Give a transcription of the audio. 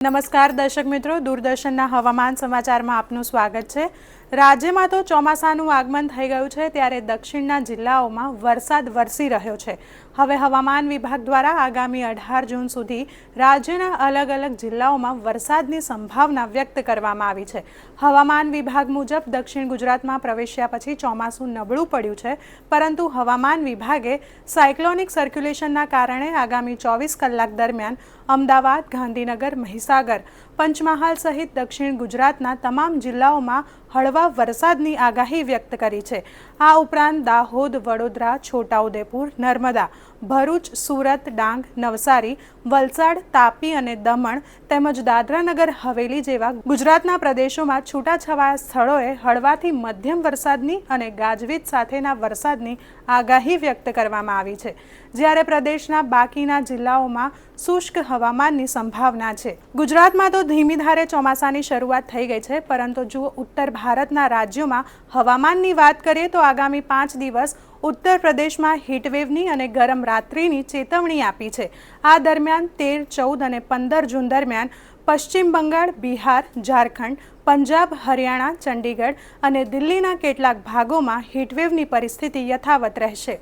નમસ્કાર દર્શક મિત્રો, દૂરદર્શનના હવામાન સમાચારમાં આપનું સ્વાગત છે। રાજ્યમાં તો ચોમાસાનું આગમન થઈ ગયું છે, ત્યારે દક્ષિણના જિલ્લાઓમાં વરસાદ વરસી રહ્યો છે। હવે હવામાન વિભાગ દ્વારા આગામી 18 જૂન સુધી રાજ્યના અલગ અલગ જિલ્લાઓમાં વરસાદની સંભાવના વ્યક્ત કરવામાં આવી છે। હવામાન વિભાગ મુજબ દક્ષિણ ગુજરાતમાં પ્રવેશ્યા પછી ચોમાસું નબળું પડ્યું છે, પરંતુ હવામાન વિભાગે સાયક્લોનિક સર્ક્યુલેશનના કારણે આગામી 24 કલાક દરમિયાન અમદાવાદ, ગાંધીનગર, મહીસાગર, પંચમહાલ સહિત દક્ષિણ ગુજરાતના તમામ જિલ્લાઓમાં હળવા વરસાદની આગાહી વ્યક્ત કરી છે। આ ઉપરાંત દાહોદ, વડોદરા, છોટાઉદેપુર, નર્મદા, ભરૂચ, સુરત, ડાંગ, નવસારી, વલસાડ, તાપી અને દમણ તેમજ દાદરાનગર હવેલી જેવા ગુજરાતના પ્રદેશોમાં છૂટાછવાયા સ્થળોએ હળવાથી મધ્યમ વરસાદની અને ગાજવીજ સાથેના વરસાદની આગાહી વ્યક્ત કરવામાં આવી છે, જ્યારે પ્રદેશના બાકીના જિલ્લાઓમાં શુષ્ક હવામાનની સંભાવના છે। ગુજરાતમાં તો ધીમી ધારે ચોમાસાની શરૂઆત થઈ ગઈ છે, પરંતુ જો ઉત્તર ભારતના રાજ્યોમાં હવામાનની વાત કરીએ તો આગામી 5 દિવસ ઉત્તર પ્રદેશમાં હીટવેવની અને ગરમ રાત્રિની ચેતવણી આપી છે। આ દરમિયાન 13, 14 અને 15 જૂન દરમિયાન પશ્ચિમ બંગાળ, બિહાર, ઝારખંડ, પંજાબ, હરિયાણા, ચંડીગઢ અને દિલ્હીના કેટલાક ભાગોમાં હીટવેવની પરિસ્થિતિ યથાવત રહેશે।